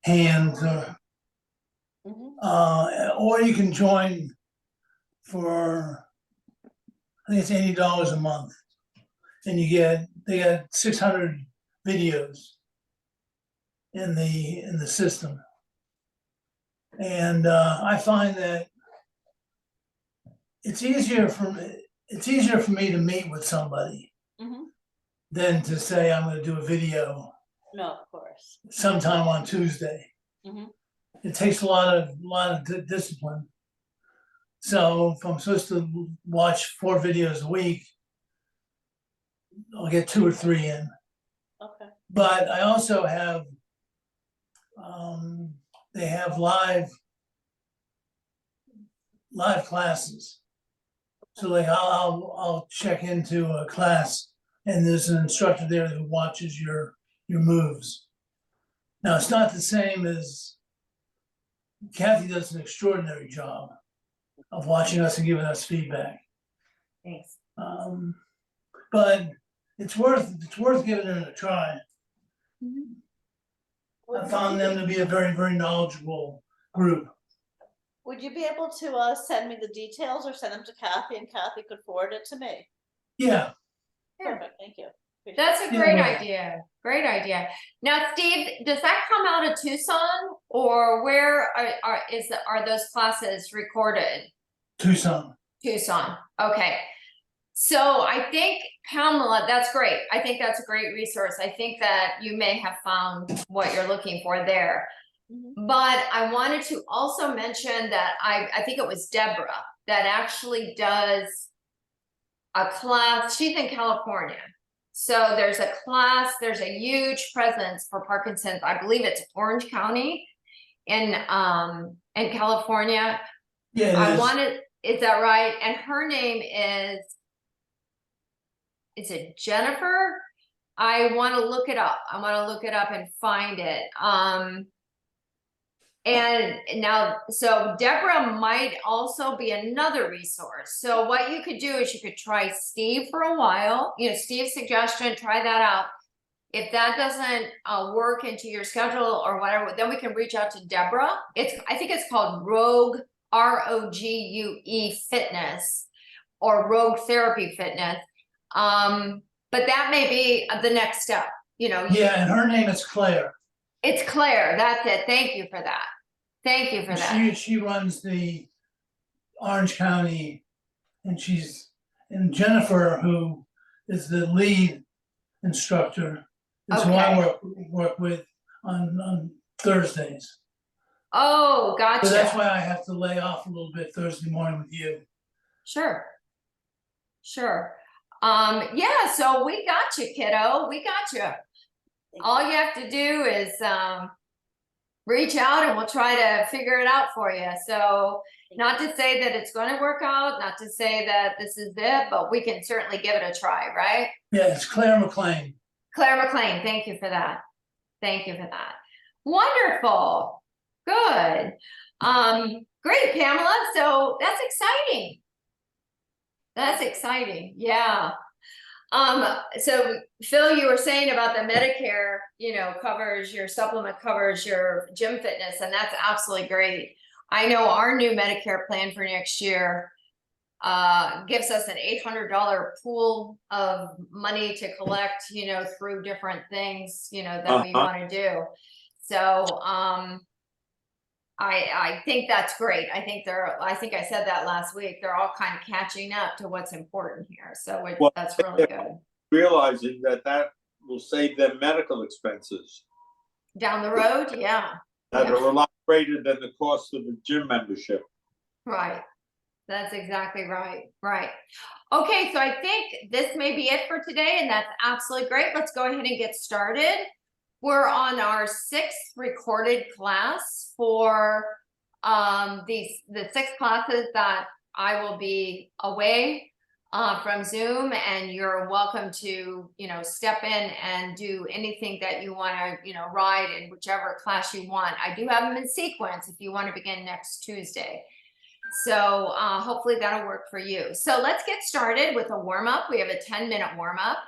hands, or you can join for, I think it's $80 a month, and they got 600 videos in the system, and I find that it's easier for me to meet with somebody than to say I'm going to do a video No, of course. sometime on Tuesday. It takes a lot of discipline. So if I'm supposed to watch 4 videos a week, I'll get 2 or 3 in. Okay. But I also have, they have live classes. So like I'll check into a class and there's an instructor there who watches your moves. Now it's not the same as, Kathy does an extraordinary job of watching us and giving us feedback. Thanks. But it's worth giving it a try. I found them to be a very, very knowledgeable group. Would you be able to send me the details or send them to Kathy, and Kathy could forward it to me? Yeah. Perfect, thank you. Appreciate That's a it. great Yeah. idea. Great idea. Now, Steve, does that come out of Tucson, or where are those classes recorded? Tucson. Tucson. Okay. So I think, Pamela, that's great. I think that's a great resource. I think that you may have found what you're looking for there. But I wanted to also mention that I think it was Deborah that actually does a class. She's in California. So there's a class, there's a huge presence for Parkinson's. I believe it's Orange County in California. Yeah. Is that right? And her name is it Jennifer? I want to look it up. I want to look it up and find it. And now, so Deborah might also be another resource. So what you could do is you could try Steve for a while, Steve's suggestion, try that out. If that doesn't work into your schedule or whatever, then we can reach out to Deborah. I think it's called Rogue, ROGUE Fitness, or Rogue Therapy Fitness. But that may be the next step, Yeah, and her name is Claire. It's Claire, that's it. Thank you for that. Thank you for that. She runs the Orange County, and Jennifer, who is the lead instructor, is who I work with on Thursdays. Oh, gotcha. So that's why I have to lay off a little bit Thursday morning with you. Sure. Yeah, so we got you, kiddo. We got you. All you have to do is reach out and we'll try to figure it out for you. So not to say that it's going to work out, not to say that this is it, but we can certainly give it a try, right? Yeah, it's Claire McLean. Claire McLean, thank you for that. Thank you for that. Wonderful. Good. Great, Pamela. So that's exciting. That's exciting. Yeah. So Phil, you were saying about the Medicare, covers your supplement, covers your gym fitness, and that's absolutely great. I know our new Medicare plan for next year gives us an $800 pool of money to collect, through different things, that we want to do. So, I think that's great. I think I said that last week, they're all kind of catching up to what's important here. So that's really good. Realizing that will save them medical expenses. Down the road, yeah. That are a lot greater than the cost of a gym membership. Right. That's exactly right. Right. Okay, so I think this may be it for today, and that's absolutely great. Let's go ahead and get started. We're on our 6th recorded class for the 6 classes that I will be away from Zoom, and you're welcome to, step in and do anything that you want to, ride in whichever class you want. I do have them in sequence if you want to begin next Tuesday. So hopefully that'll work for you. So let's get started with a warm-up. We have a 10-minute warm-up.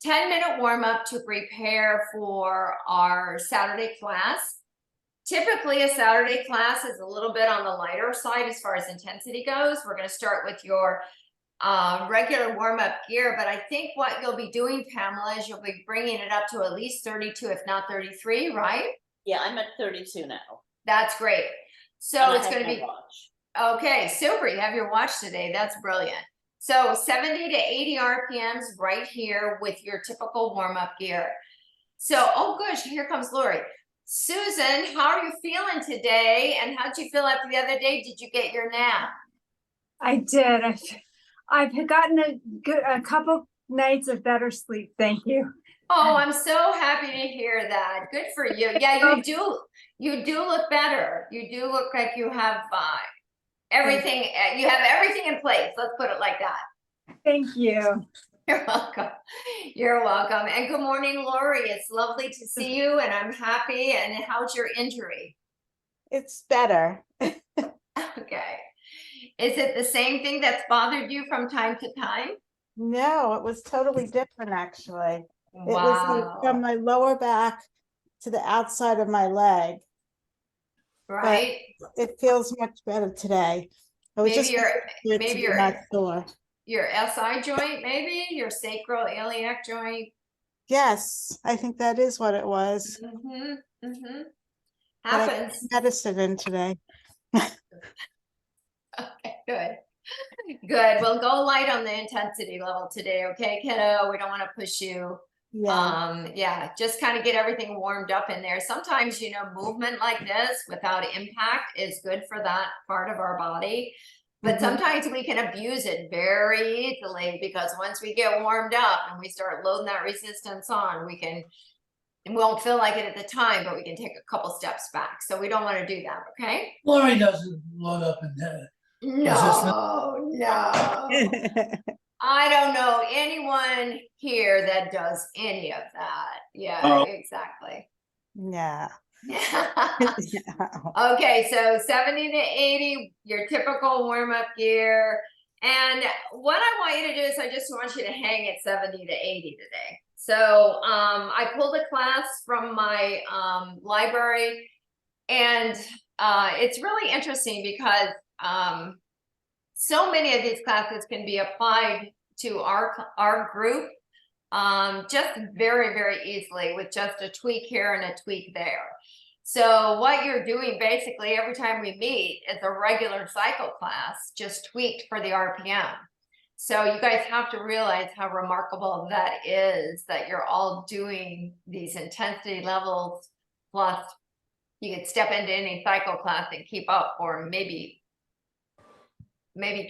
10-minute warm-up to prepare for our Saturday class. typically a Saturday class is a little bit on the lighter side as far as intensity goes. We're going to start with your regular warm-up gear, but I think what you'll be doing, Pamela, is you'll be bringing it up to at least 32, if not 33, right? Yeah, I'm at 32 now. That's great. So and I it's have going to my be watch. okay. Super. You have your watch today. That's brilliant. So 70 to 80 RPMs right here with your typical warm-up gear. So, oh gosh, here comes Lori. Susan, how are you feeling today? And how'd you feel after the other day? Did you get your nap? I did. I've gotten a couple nights of better sleep. Thank you. Oh, I'm so happy to hear that. Good for you. Yeah, you do. You do look better. You do look like you have everything. You have everything in place. Let's put it like that. Thank you. You're welcome. You're welcome. And good morning, Lori. It's lovely to see you, and I'm happy. And how's your injury? It's better. Okay. Is it the same thing that's bothered you from time to time? No, it was totally different, actually. It was like Wow. from my lower back to the outside of my leg. Right? It feels much better today. I was Maybe just your good maybe to be your not sore. your SI joint, maybe your sacroiliac joint. Yes, I think that is what it was. Mm-hmm. Mm-hmm. But I Happens. put medicine in today. Okay, good. Good. Well, go light on the intensity level today, okay, kiddo? We don't want to push you. Yeah. Yeah, just kind of get everything warmed up in there. Sometimes, you know, movement like this without impact is good for that part of our body. But Mhm. sometimes we can abuse it very easily because once we get warmed up and we start loading that resistance on, we won't feel like it at the time, but we can take a couple steps back. So we don't want to do that, okay? Lori doesn't load up in there. No, no. I don't know anyone here that does any of that. Yeah, Oh. exactly. Yeah. Okay, so 70 to 80, your typical warm-up gear. And what I want you to do is I just want you to hang at 70 to 80 today. So I pulled a class from my library, and it's really interesting because so many of these classes can be applied to our group just very, very easily with just a tweak here and a tweak there. So what you're doing basically every time we meet is a regular cycle class, just tweaked for the RPM. So you guys have to realize how remarkable that is, that you're all doing these intensity levels, plus you could step into any cycle class and keep up, or maybe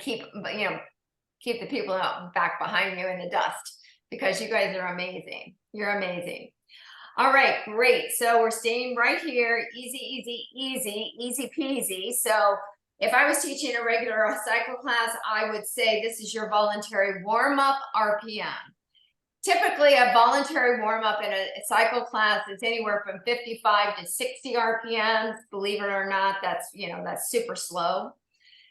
keep the people out back behind you in the dust, because you guys are amazing. You're amazing. All right, great. So we're staying right here. Easy, easy, easy, easy peasy. So if I was teaching a regular cycle class, I would say this is your voluntary warm-up RPM. Typically, a voluntary warm-up in a cycle class is anywhere from 55 to 60 RPMs. Believe it or not, that's super slow.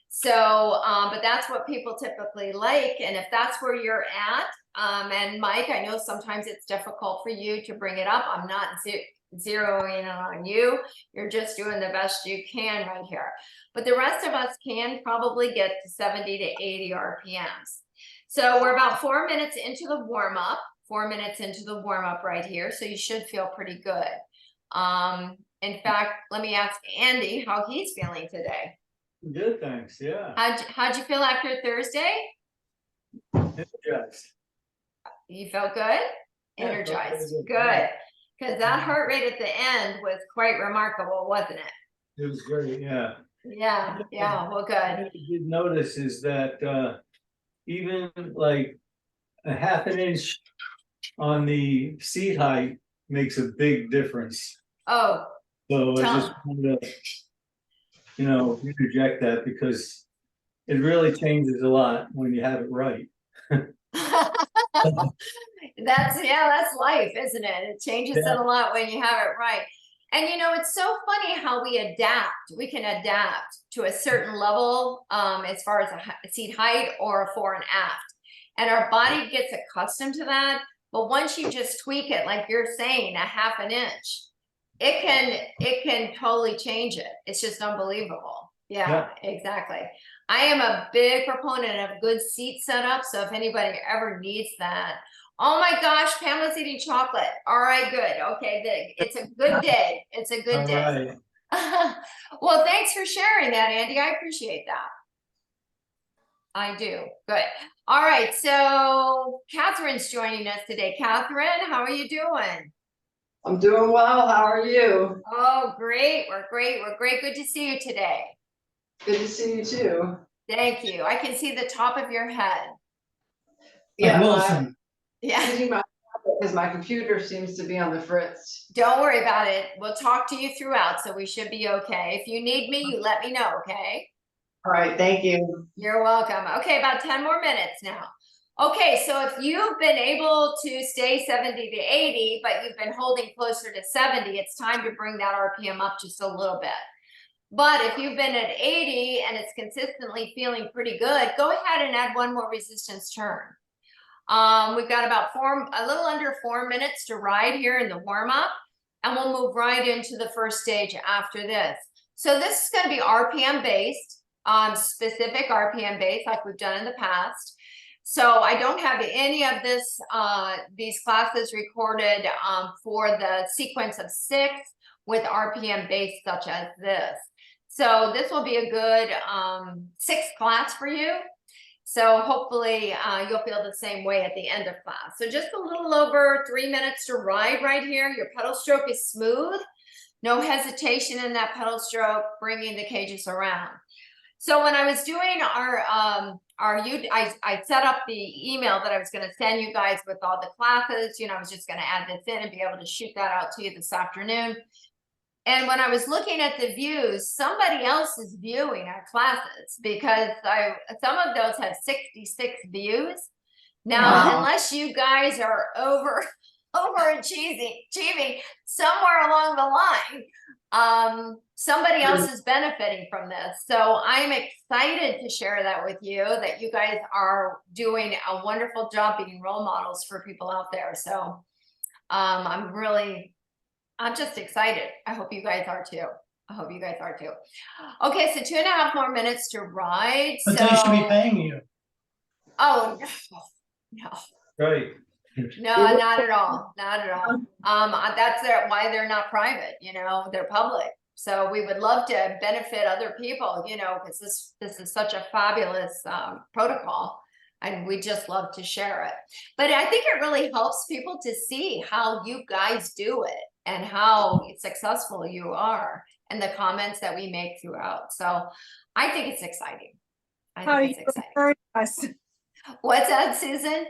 So, but that's what people typically like. And if that's where you're at, and Mike, I know sometimes it's difficult for you to bring it up. I'm not zeroing in on you. You're just doing the best you can right here. But the rest of us can probably get to 70 to 80 RPMs. So we're about 4 minutes into the warm-up, 4 minutes into the warm-up right here. So you should feel pretty good. In fact, let me ask Andy how he's feeling today. Good, thanks. Yeah. How'd you feel after Thursday? Energized. You felt good? Yeah, I felt Energized. really good. Good. Because that heart rate at the end was quite remarkable, wasn't it? It was great. Yeah. Yeah. Yeah. Well, What good. I did notice is that even like a half an inch on the seat height makes a big difference. Oh, So I Tell- just wanted to, interject that because it really changes a lot when you have it right. that's life, isn't it? It changes Yeah. it a lot when you have it right. And it's so funny how we adapt. We can adapt to a certain level as far as a seat height or a fore and aft. And our body gets accustomed to that. But once you just tweak it, like you're saying, a half an inch, it can totally change it. It's just unbelievable. Yeah, exactly. I am a big proponent of good seat setup. So if anybody ever needs that, oh my gosh, Pamela's eating chocolate. All right, good. Okay, it's a good day. It's a good All day. right. Well, thanks for sharing that, Andy. I appreciate that. I do. Good. All right. So Catherine's joining us today. Catherine, how are you doing? I'm doing well. How are you? Oh, great. We're great. We're great. Good to see you today. Good to see you too. Thank you. I can see the top of your head. Yeah, Wilson. Yeah. using my because my computer seems to be on the fritz. Don't worry about it. We'll talk to you throughout, so we should be okay. If you need me, you let me know, okay? All right, thank you. You're welcome. Okay, about 10 more minutes now. Okay, so if you've been able to stay 70 to 80, but you've been holding closer to 70, it's time to bring that RPM up just a little bit. But if you've been at 80 and it's consistently feeling pretty good, go ahead and add one more resistance turn. We've got about a little under 4 minutes to ride here in the warm-up, and we'll move right into the first stage after this. So this is going to be RPM based, specific RPM based, like we've done in the past. So I don't have any of this, these classes recorded for the sequence of 6 with RPM based such as this. So this will be a good 6th class for you. So hopefully you'll feel the same way at the end of class. So just a little over 3 minutes to ride right here. Your pedal stroke is smooth. No hesitation in that pedal stroke, bringing the cages around. So when I was doing I set up the email that I was going to send you guys with all the classes. You know, I was just going to add this in and be able to shoot that out to you this afternoon. And when I was looking at the views, somebody else is viewing our classes because some of those have 66 views. Now, Wow. unless you guys are overachieving somewhere along the line, somebody else is benefiting from this. So I'm excited to share that with you, that you guys are doing a wonderful job being role models for people out there. So I'm just excited. I hope you guys are too. I hope you guys are too. Okay, so 2.5 more minutes to ride. But they should be paying you. Oh, no. Right. No, not at all. Not at all. That's why they're not private, you know, they're public. So we would love to benefit other people, you know, because this is such a fabulous protocol. And we just love to share it. But I think it really helps people to see how you guys do it and how successful you are and the comments that we make throughout. So I think it's exciting. How you encourage us, What's that, Susan?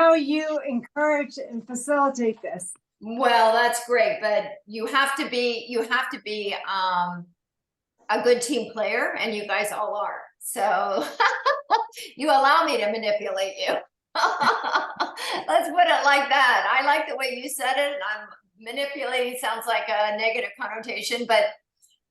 how you encourage and facilitate this. Well, that's great, but you have to be a good team player, and you guys all are. So you allow me to manipulate you. Let's put it like that. I like the way you said it. I'm manipulating sounds like a negative connotation, but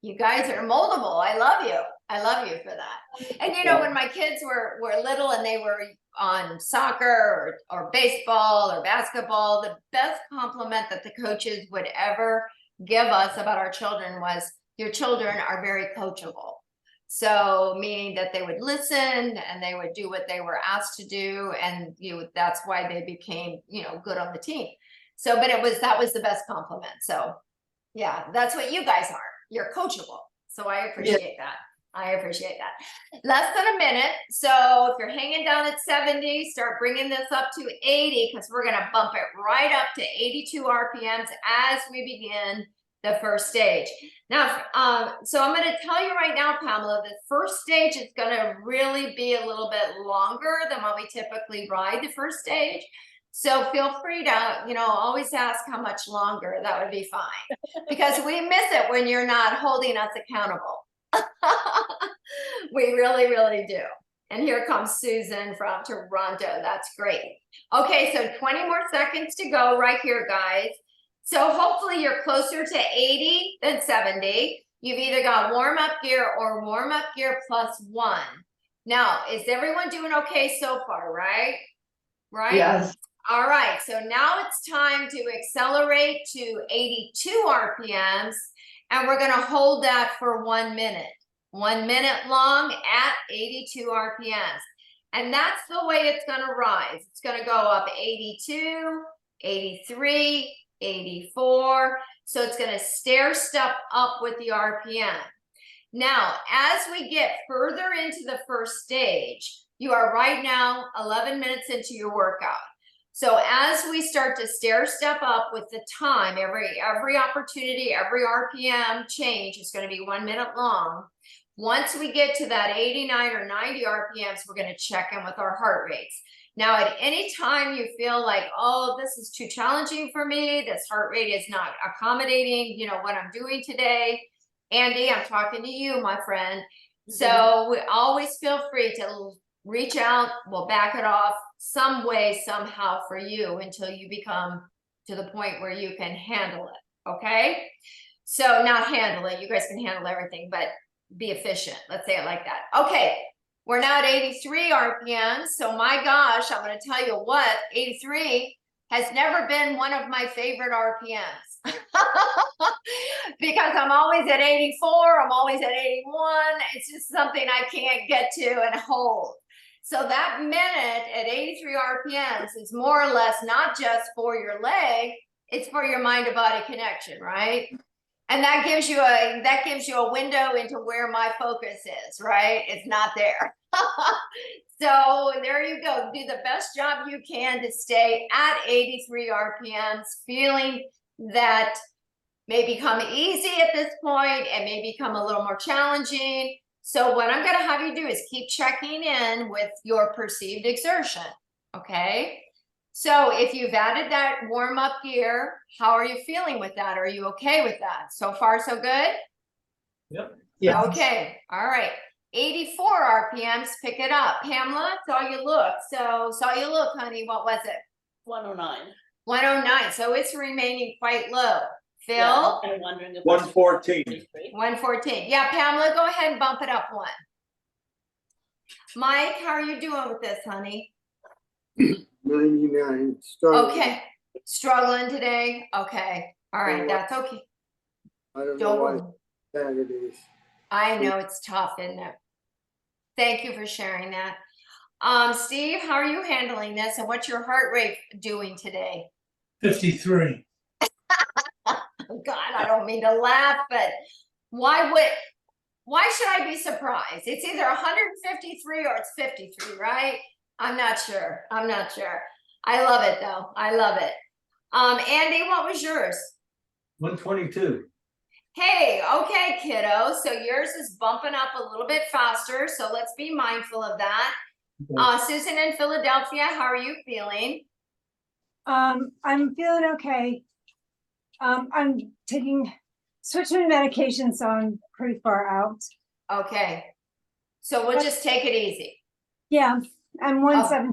you guys are moldable. I love you. I love you for that. And you know, when my kids were little and they were on soccer or baseball or basketball, the best compliment that the coaches would ever give us about our children was, your children are very coachable. So meaning that they would listen and they would do what they were asked to do. And that's why they became, you know, good on the team. So, but that was the best compliment. So yeah, that's what you guys are. You're coachable. So I appreciate that. I appreciate that. Less than a minute. So if you're hanging down at 70, start bringing this up to 80, because we're going to bump it right up to 82 RPMs as we begin the first stage. Now, so I'm going to tell you right now, Pamela, the first stage is going to really be a little bit longer than what we typically ride the first stage. So feel free to, you know, always ask how much longer. That would be fine, because we miss it when you're not holding us accountable. We really, really do. And here comes Susan from Toronto. That's great. Okay, so 20 more seconds to go right here, guys. So hopefully you're closer to 80 than 70. You've either got warm-up gear or warm-up gear +1. Now, is everyone doing okay so far, right? Right? Yes. All right, so now it's time to accelerate to 82 RPMs, and we're gonna hold that for 1 minute. 1 minute long at 82 RPMs. And that's the way it's gonna rise. It's gonna go up 82, 83, 84. So it's gonna stair step up with the RPM. Now, as we get further into the first stage, you are right now 11 minutes into your workout. So as we start to stair step up with the time, every opportunity, every RPM change is going to be 1 minute long. Once we get to that 89 or 90 RPMs, we're going to check in with our heart rates. Now, at any time you feel like, oh, this is too challenging for me, this heart rate is not accommodating, you know, what I'm doing today. Andy, I'm talking to you, my friend. So we always feel free to reach out. We'll back it off some way, somehow for you until you become to the point where you can handle it. Okay. So not handle it. You guys can handle everything, but be efficient. Let's say it like that. Okay. We're now at 83 RPMs. So my gosh, I'm going to tell you what, 83 has never been one of my favorite RPMs because I'm always at 84. I'm always at 81. It's just something I can't get to and hold. So that minute at 83 RPMs is more or less not just for your leg, it's for your mind to body connection, right? And that gives you a window into where my focus is, right? It's not there. So there you go. Do the best job you can to stay at 83 RPMs, feeling that may become easy at this point and may become a little more challenging. So what I'm going to have you do is keep checking in with your perceived exertion. Okay. So if you've added that warm up gear, how are you feeling with that? Are you okay with that? So far, so good? Yep. Yeah. Okay. All right. 84 RPMs, pick it up. Pamela, saw you look. So saw you look, honey. What was it? 109. 109. So it's remaining quite low. Phil? Yeah, I'm kind of wondering if 114. 114. Yeah, Pamela, go ahead and bump it up one. Mike, how are you doing with this, honey? 99. Struggling. Okay. Struggling today? Okay. All right. That's okay. I don't know Don't why worry. Saturdays. I know it's tough, isn't it? Thank you for sharing that. Steve, how are you handling this? And what's your heart rate doing today? 53. Oh God, I don't mean to laugh, but why should I be surprised? It's either 153 or it's 53, right? I'm not sure. I'm not sure. I love it though. I love it. Andy, what was yours? 122. Hey, okay, kiddo. So yours is bumping up a little bit faster. So let's be mindful of that. Susan in Philadelphia, how are you feeling? I'm feeling okay. I'm switching medication, so I'm pretty far out. Okay. So we'll just take it easy. Yeah, I'm 170.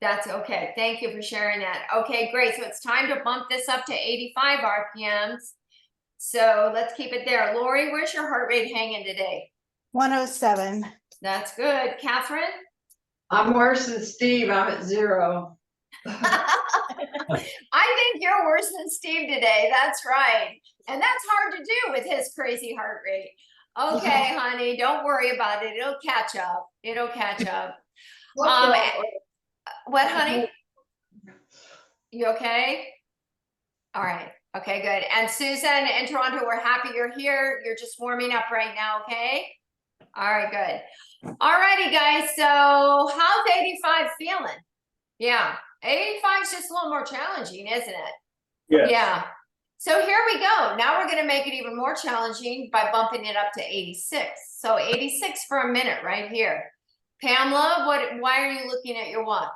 That's okay. Thank you for sharing that. Okay, great. So it's time to bump this up to 85 RPMs. So let's keep it there. Lori, where's your heart rate hanging today? 107. That's good. Catherine? I'm worse than Steve. I'm at 0. I think you're worse than Steve today. That's right. And that's hard to do with his crazy heart rate. Okay, honey, don't worry about it. It'll catch up. It'll catch up. What, honey? You okay? All right. Okay, good. And Susan in Toronto, we're happy you're here. You're just warming up right now, okay? All right, good. All righty, guys. So how's 85 feeling? Yeah, 85 is just a little more challenging, isn't it? Yes. Yeah. So here we go. Now we're going to make it even more challenging by bumping it up to 86. So 86 for a minute right here. Pamela, why are you looking at your watch?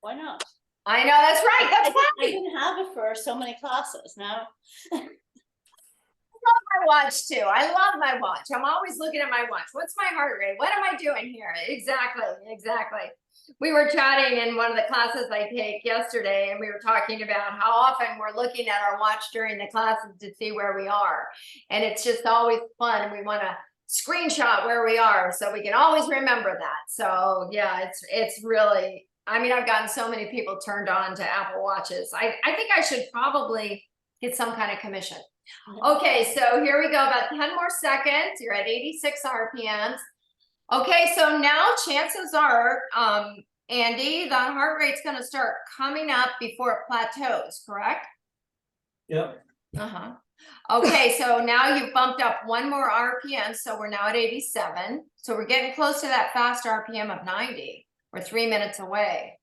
Why not? I know, that's right. That's I right. didn't have it for so many classes. Now I love my watch too. I love my watch. I'm always looking at my watch. What's my heart rate? What am I doing here? Exactly. Exactly. We were chatting in one of the classes I take yesterday, and we were talking about how often we're looking at our watch during the classes to see where we are. And it's just always fun. We want to screenshot where we are so we can always remember that. So yeah, it's really I mean, I've gotten so many people turned on to Apple Watches. I think I should probably get some kind of commission. Okay, so here we go, about 10 more seconds. You're at 86 RPMs. Okay, so now chances are, Andy, the heart rate's gonna start coming up before it plateaus, correct? Yep. Uh-huh. Okay, so now you've bumped up one more RPM, so we're now at 87. So we're getting close to that fast RPM of 90. We're 3 minutes away.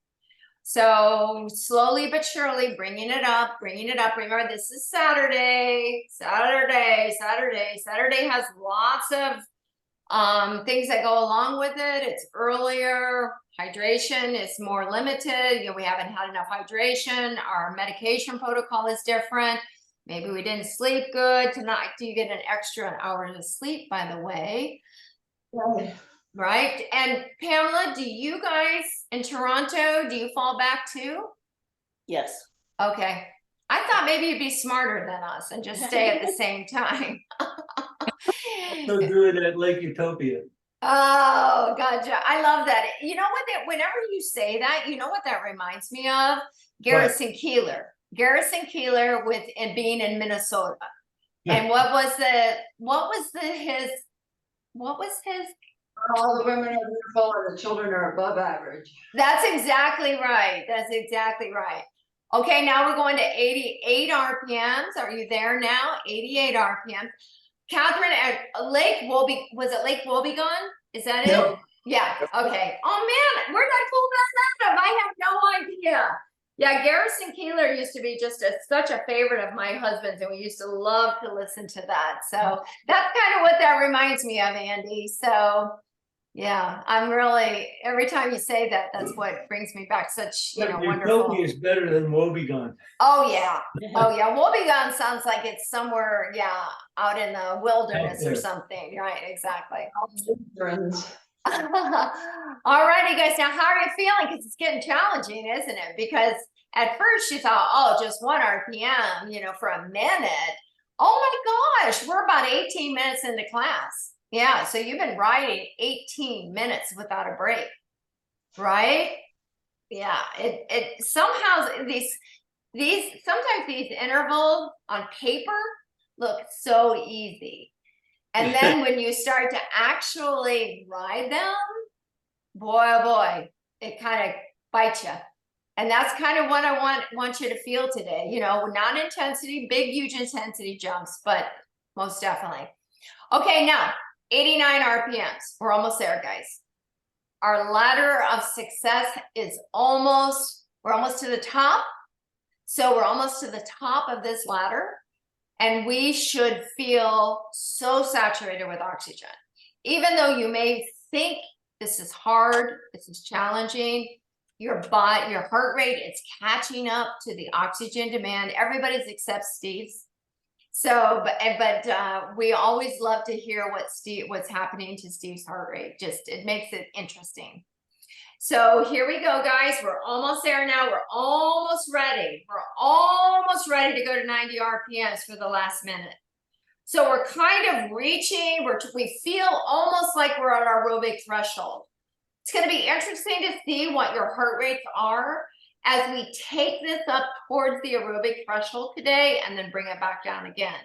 So slowly but surely bringing it up, Remember, this is Saturday. Saturday has lots of things that go along with it. It's earlier, hydration is more limited. We haven't had enough hydration. Our medication protocol is different. Maybe we didn't sleep good tonight. Do you get an extra hour of sleep, by the way? Right? And Pamela, do you guys in Toronto, do you fall back too? Yes. Okay. I thought maybe you'd be smarter than us and just stay at the same time. So do it at Lake Utopia. Oh, gotcha. I love that. You know what? Whenever you say that, you know what that reminds me of? Garrison Keillor. Garrison Keillor and being in Minnesota. And what was his All the women are beautiful and the children are above average. That's exactly right. Okay, now we're going to 88 RPMs. Are you there now? 88 RPMs. Catherine, at Lake Wobegon, was it Lake Wobegon? Is that it? Yep. Yeah, okay. Oh man, where'd I pull that out of? I have no idea. Yeah, Garrison Keillor used to be just such a favorite of my husband's, and we used to love to listen to that. So that's kind of what that reminds me of, Andy. So yeah, I'm really, every time you say that, that's what brings me back. Such, wonderful. Utopia is better than Wobegon. Oh yeah. Wobegon sounds like it's somewhere, out in the wilderness or something. Right, exactly. Friends. All righty, guys. Now, how are you feeling? Because it's getting challenging, isn't it? Because at first you thought, oh, just 1 RPM, for a minute. Oh my gosh, we're about 18 minutes into class. Yeah, so you've been riding 18 minutes without a break, right? Yeah, it somehow sometimes these intervals on paper look so easy. And then when you start to actually ride them, boy, oh boy, it kind of bites you. And that's kind of what I want you to feel today. Not intensity, big, huge intensity jumps, but most definitely. Okay, now 89 RPMs. We're almost there, guys. Our ladder of success is we're almost to the top. So we're almost to the top of this ladder. And we should feel so saturated with oxygen. Even though you may think this is hard, this is challenging, your heart rate is catching up to the oxygen demand. Everybody's except Steve's. So, but we always love to hear what's happening to Steve's heart rate. It makes it interesting. So here we go, guys. We're almost there now. We're almost ready. We're almost ready to go to 90 RPMs for the last minute. So we're kind of reaching, we feel almost like we're at our aerobic threshold. It's going to be interesting to see what your heart rates are as we take this up towards the aerobic threshold today and then bring it back down again.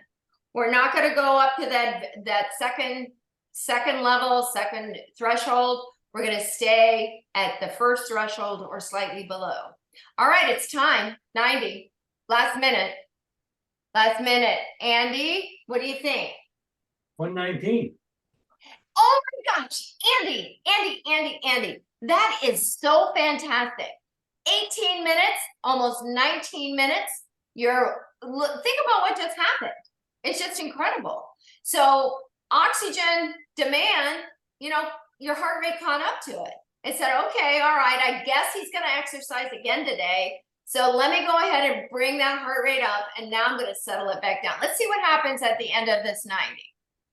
We're not going to go up to that second level, second threshold. We're going to stay at the first threshold or slightly below. All right, it's time. 90. Last minute. Andy, what do you think? 119. Oh my gosh, Andy. That is so fantastic. 18 minutes, almost 19 minutes. Think about what just happened. It's just incredible. So oxygen demand, your heart rate caught up to it. It said, okay, all right, I guess he's going to exercise again today. So let me go ahead and bring that heart rate up. And now I'm going to settle it back down. Let's see what happens at the end of this 90.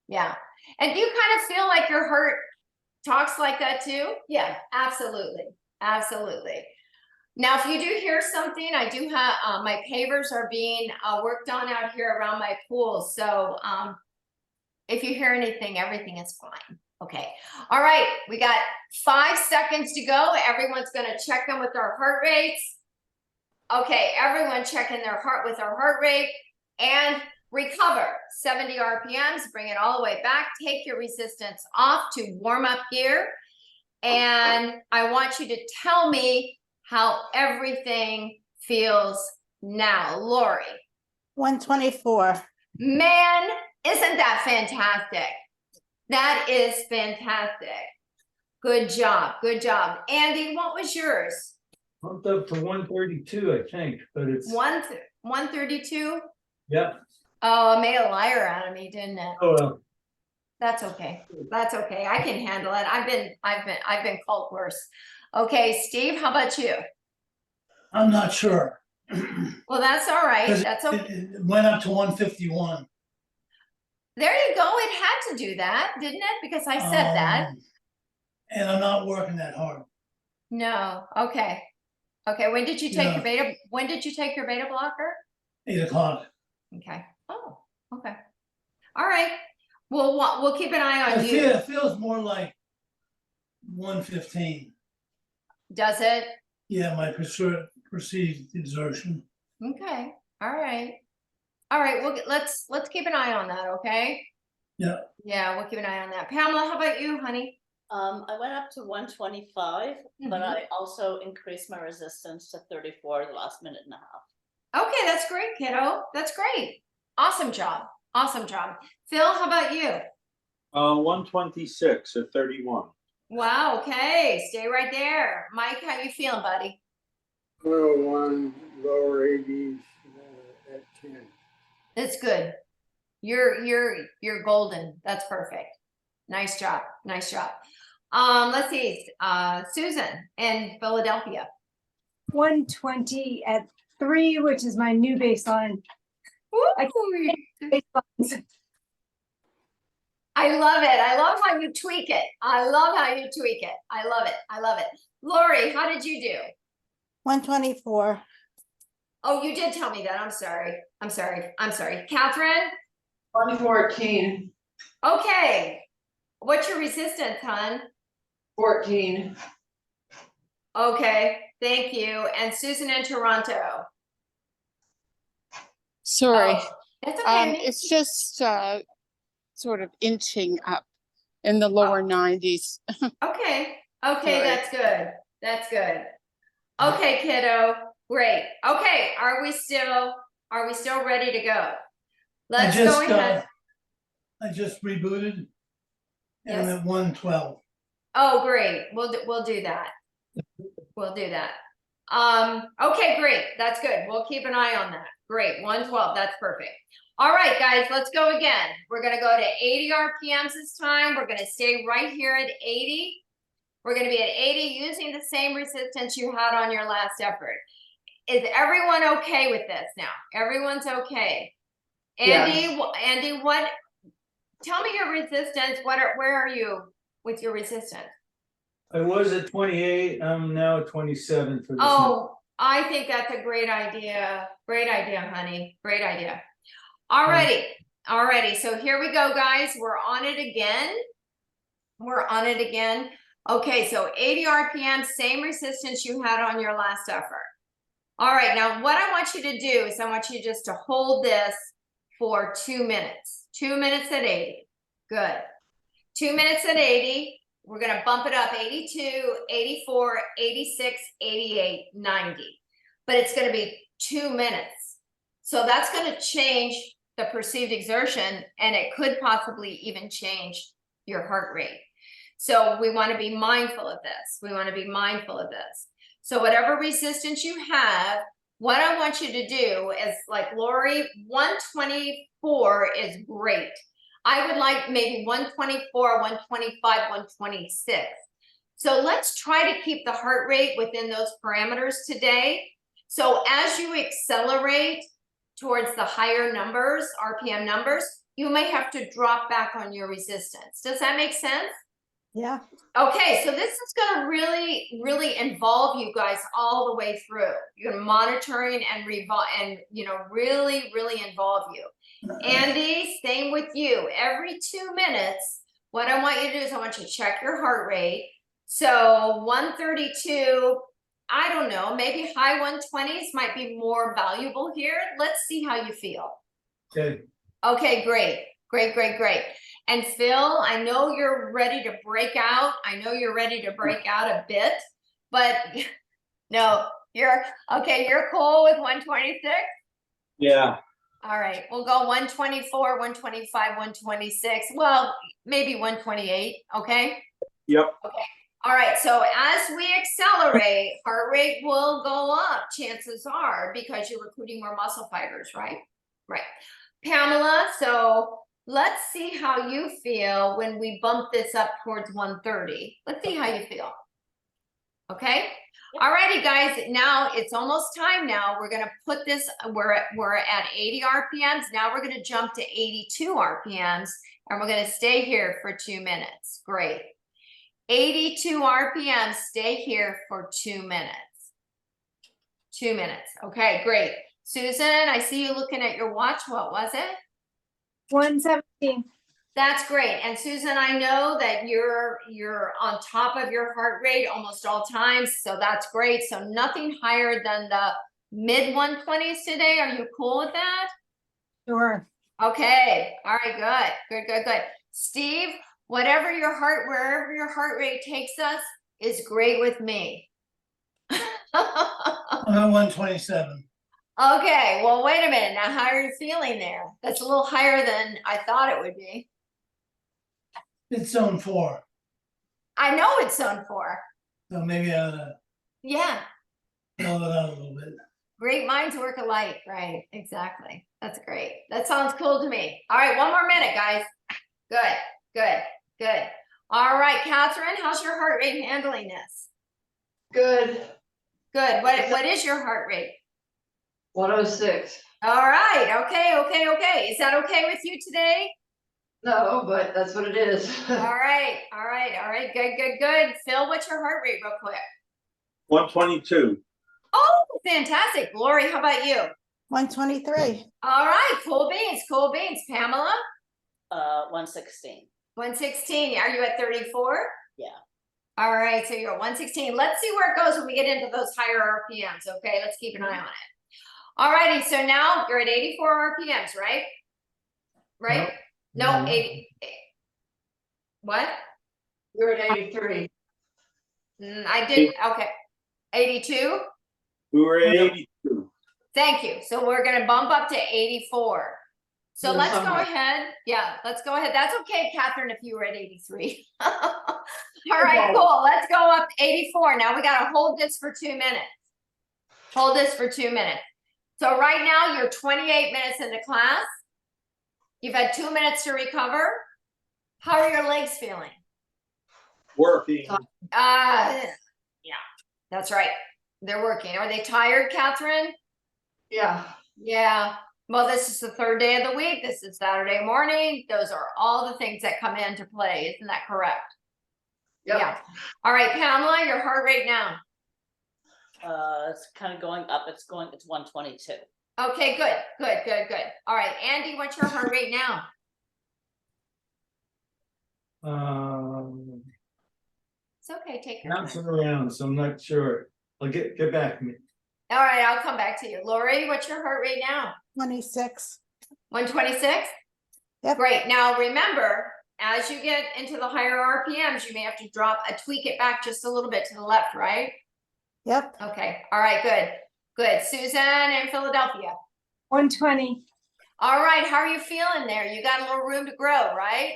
Yeah. And do you kind of feel like your heart talks like that too? Yeah, absolutely. Now, if you do hear something, I do have, my pavers are being worked on out here around my pool. So if you hear anything, everything is fine. Okay, all right, we got 5 seconds to go. Everyone's gonna check in with their heart rates. Okay, everyone checking their heart with their heart rate and recover 70 RPMs, bring it all the way back, take your resistance off to warm up gear. And I want you to tell me how everything feels now. Lori, 124. man, isn't that fantastic? That is fantastic. Good job, good job. Andy, what was yours? Pumped up to 132, I think, but it's, 132? yeah, Oh, it made a liar out of me, didn't it? oh, well. That's okay. That's okay. I can handle it. I've been called worse. Okay, Steve, how about you? I'm not sure. Well, that's all right. 'Cause That's it, okay. it went up to 151. There you go. It had to do that, didn't it? Because I said that. And I'm not working that hard. No. Okay. Okay. When did you take Yeah. your beta? When did you take your beta blocker? 8 o'clock. Okay. Oh, okay. All right. We'll keep an eye on you. It feels more like 115. Does it? Yeah, my perceived exertion. Okay. All right. All right. Let's keep an eye on that. Okay. Yeah. Yeah, we'll keep an eye on that. Pamela, how about you, honey? I went up to 125, but Mhm. I also increased my resistance to 34 the last minute and a half. Okay, that's great, kiddo. That's great. Awesome job. Awesome job. Phil, how about you? 126 or 31. Wow, okay. Stay right there. Mike, how you feeling, buddy? 101, lower 80s at 10. That's good. You're golden. That's perfect. Nice job. Nice job. Let's see. Susan in Philadelphia. 120 at 3, which is my new baseline. I baselines. I love it. I love how you tweak it. I love how you tweak it. I love it. I love it. Lori, how did you do? 124. Oh, you did tell me that. I'm sorry. I'm sorry. I'm sorry. Catherine? 114, Okay. What's your resistance, hon? 14, Okay. Thank you. And Susan in Toronto. Sorry, Oh, that's okay. it's just sort of inching up in the lower 90s. Okay. Okay, Sorry. that's good. That's good. Okay, kiddo. Great. Okay, are we still ready to go? Let's go ahead. I just rebooted. And I'm Yes. at 112. Oh, great. We'll do that. We'll do that. Okay, great. That's good. We'll keep an eye on that. Great. 112. That's perfect. All right, guys, let's go again. We're going to go to 80 RPMs this time. We're going to stay right here at 80. We're going to be at 80 using the same resistance you had on your last effort. Is everyone okay with this now? Everyone's okay. Andy, Andy, tell me your resistance. Where are you with your resistance? I was at 28, I'm now at 27 for this. Oh, I think that's a great idea. Great idea, honey. Great idea. Alrighty. Alrighty. So here we go, guys. We're on it again. We're on it again. Okay, so 80 RPM, same resistance you had on your last effort. All right, now what I want you to do is I want you just to hold this for 2 minutes. 2 minutes at 80. Good. 2 minutes at 80. We're going to bump it up 82, 84, 86, 88, 90. But it's going to be 2 minutes. So that's going to change the perceived exertion, and it could possibly even change your heart rate. So we want to be mindful of this. We want to be mindful of this. So whatever resistance you have, what I want you to do is, like Lori, 124 is great. I would like maybe 124, 125, 126. So let's try to keep the heart rate within those parameters today. So as you accelerate towards the higher numbers, RPM numbers, you may have to drop back on your resistance. Does that make sense? Yeah. Okay, so this is going to really involve you guys all the way through. You're monitoring and really involve you. Andy, same with you. Every 2 minutes, what I want you to do is I want you to check your heart rate. So 132, I don't know, maybe high 120s might be more valuable here. Let's see how you feel. Okay, Okay, great, great, great, great. And Phil, I know you're ready to break out. I know you're ready to break out a bit, but no, you're okay. You're cool with 126. Yeah, All right, we'll go 124, 125, 126. Well, maybe 128. Okay. yep. All right, so as we accelerate, heart rate will go up, chances are, because you're recruiting more muscle fibers, right? Right. Pamela, so let's see how you feel when we bump this up towards 130. Let's see how you feel. Okay? All righty, guys, now it's almost time now. We're gonna put this, we're at 80 RPMs. Now we're gonna jump to 82 RPMs, and we're gonna stay here for 2 minutes. Great. 82 RPM, stay here for 2 minutes. 2 minutes. Okay, great. Susan, I see you looking at your watch. What was it? 117. That's great. And Susan, I know that you're on top of your heart rate almost all times, so that's great. So nothing higher than the mid 120s today. Are you cool with that? Sure. Okay. All right, good. Good, good, good. Steve, wherever your heart rate takes us is great with me. I'm at 127. Okay, well, wait a minute. Now, how are you feeling there? That's a little higher than I thought it would be. It's zone 4, I know it's zone 4. so maybe I ought to Yeah, build it out a little bit. great minds work alike, right? Exactly. That's great. That sounds cool to me. All right, one more minute, guys. Good, good, good. All right, Catherine, how's your heart rate handling this? Good. Good. What is your heart rate? 106. All right. Okay. Okay. Okay. Is that okay with you today? No, but that's what it is. All right. All right. All right. Good. Good. Good. Phil, what's your heart rate, real quick? 122. Oh, fantastic. Lori, how about you? 123. All right. Cool beans. Cool beans. Pamela, 116. 116. Are you at 34? Yeah. All right. So you're at 116. Let's see where it goes when we get into those higher RPMs. Okay. Let's keep an eye on it. All righty. So now you're at 84 RPMs, right? Right? No, 80. What? You're at 83. I did. Okay. 82. We were at 82. Thank you. So we're going to bump up to 84. So You're let's go somewhere. ahead. Yeah, let's go ahead. That's okay, Catherine, if you were at 83. All right, cool. Let's go up 84. Now we got to hold this for 2 minutes. Hold this for 2 minutes. So right now you're 28 minutes into class. You've had 2 minutes to recover. How are your legs feeling? Working. Yeah, that's right. They're working. Are they tired, Catherine? Yeah. Yeah. Well, this is the 3rd day of the week. This is Saturday morning. Those are all the things that come into play. Isn't that correct? Yep. Yeah. All right, Pamela, your heart rate now. It's kind of going up. It's 122. Okay, good, good, good, good. All right, Andy, what's your heart rate now? It's okay, take your bouncing time. around, so I'm not sure. I'll get back to me. All right, I'll come back to you. Lori, what's your heart rate now? 26. 126? Yep. Great. Now remember, as you get into the higher RPMs, you may have to tweak it back just a little bit to the left, right? Yep. Okay. All right, good. Good. Susan in Philadelphia. 120. All right, how are you feeling there? You got a little room to grow, right?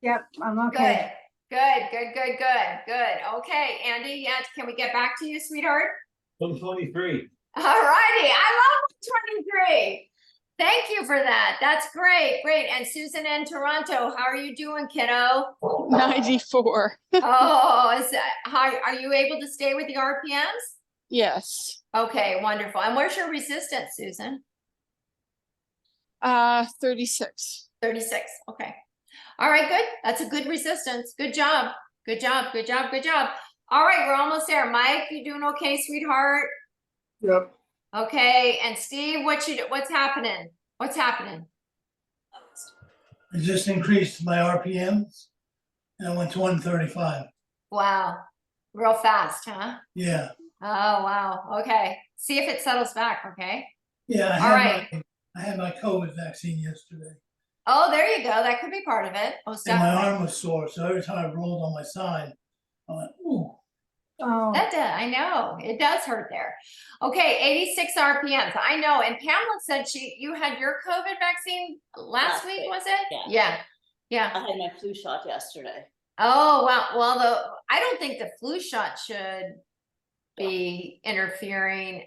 Yep, I'm okay. Good. Good, good, good, good, good. Okay, Andy, yeah, can we get back to you, sweetheart? 123. All righty, I love 23. Thank you for that. That's great, great. And Susan in Toronto, how are you doing, kiddo? 94. Oh, how are you able to stay with the RPMs? Yes. Okay, wonderful. And where's your resistance, Susan? 36. 36. Okay. All right, good. That's a good resistance. Good job. Good job. Good job. Good job. All right, we're almost there. Mike, you doing okay, sweetheart? Yep. Okay. And Steve, what's happening? What's happening? I just increased my RPMs and I went to 135. Wow, real fast, huh? Yeah, Oh, wow, okay. See if it settles back, okay? yeah, All right. I had my COVID vaccine yesterday, Oh, there you go. That could be part of it. Most and my definitely. arm was sore, so every time I rolled on my side, I went, ooh. Oh, That does, I know, it does hurt there. Okay, 86 RPMs. I know. And Pamela said you had your COVID vaccine last Last week, week, was it? yeah. Yeah. Yeah. I had my flu shot yesterday. Oh, well, I don't think the flu shot should be interfering,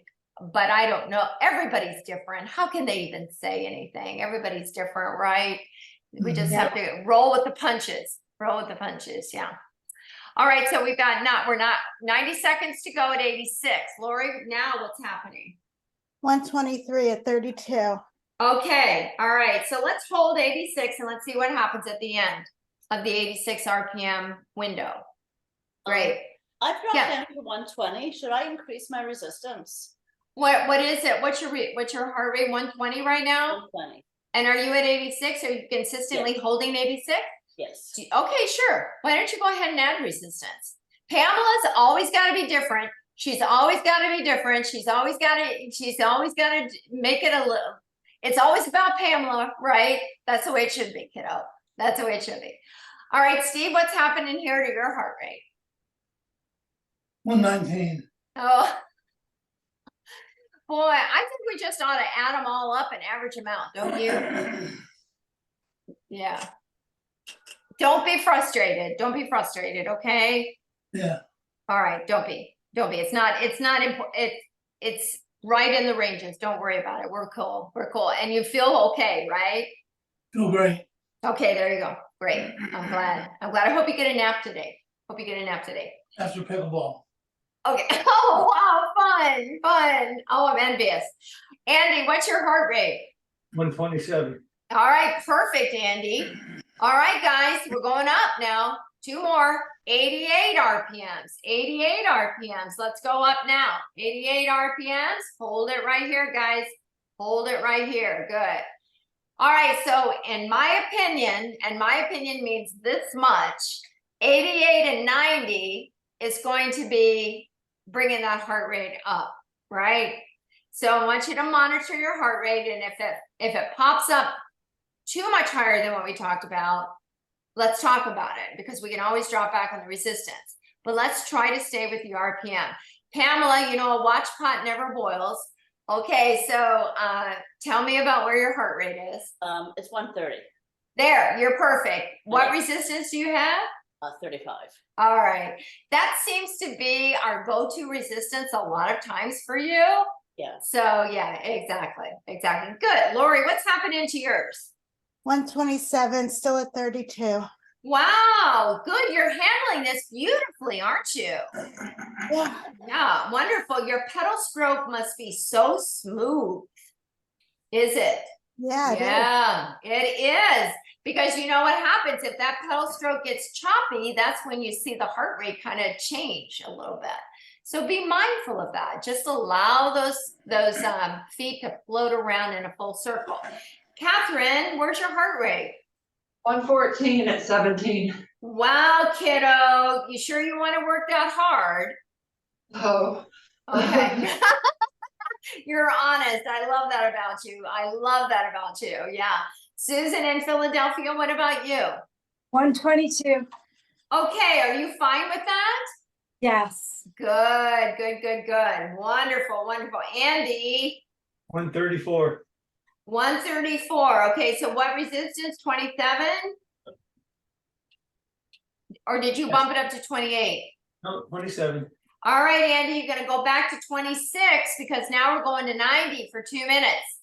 but I don't know. Everybody's different. How can they even say anything? Everybody's different, right? We just have to roll with the punches. Roll with the punches, yeah. All right, so we're not 90 seconds to go at 86. Lori, now what's happening? 123 at 32. Okay, all right, so let's hold 86 and let's see what happens at the end of the 86 RPM window. Great. I dropped Yeah. down to 120. Should I increase my resistance? What is it? What's your heart rate? 120 right now? 120. And are you at 86? Are you consistently holding 86? Yes. Okay, sure. Why don't you go ahead and add resistance? Pamela's always got to be different. She's always got to be different. She's always got to make it a little. It's always about Pamela, right? That's the way it should be, kiddo. That's the way it should be. All right, Steve, what's happening here to your heart rate? 119. Oh, boy, I think we just ought to add them all up and average them out, don't you? Yeah. Don't be frustrated. Don't be frustrated, okay? Yeah, All right, don't be. It's not important. It's right in the ranges. Don't worry about it. We're cool. And you feel okay, right? feel great. Okay, there you go. Great. I'm glad. I hope you get a nap today. After pickleball. Okay. Oh, wow, fun. Oh, I'm envious. Andy, what's your heart rate? 127. All right, perfect, Andy. All right, guys, we're going up now. 2 more. 88 RPMs. 88 RPMs. Let's go up now. 88 RPMs. Hold it right here, guys. Hold it right here. Good. All right, so in my opinion, and my opinion means this much, 88 and 90 is going to be bringing that heart rate up, right? So I want you to monitor your heart rate, and if it pops up too much higher than what we talked about, let's talk about it, because we can always drop back on the resistance. But let's try to stay with the RPM. Pamela, you know, a watch pot never boils. Okay, so tell me about where your heart rate is. It's 130. There, you're perfect. What Okay. resistance do you have? 35. All right. That seems to be our go-to resistance a lot of times for you. Yeah. So yeah, exactly. Good. Lori, what's happening to yours? 127, still at 32. Wow, good. You're handling this beautifully, aren't you? Yeah. Yeah, wonderful. Your pedal stroke must be so smooth. Is it? Yeah, it is. Yeah, it is. Because you know what happens if that pedal stroke gets choppy, that's when you see the heart rate kind of change a little bit. So be mindful of that. Just allow those feet to float around in a full circle. Catherine, where's your heart rate? 114 at 17. Wow, kiddo, you sure you want to work that hard? Oh. Okay. You're honest. I love that about you. Yeah. Susan in Philadelphia, what about you? 122. Okay, are you fine with that? Yes. Good. Wonderful. Andy, 134. 134. Okay, so what resistance? 27? Or did you bump it up to 28? No, 27. All right, Andy, you're gonna go back to 26 because now we're going to 90 for 2 minutes.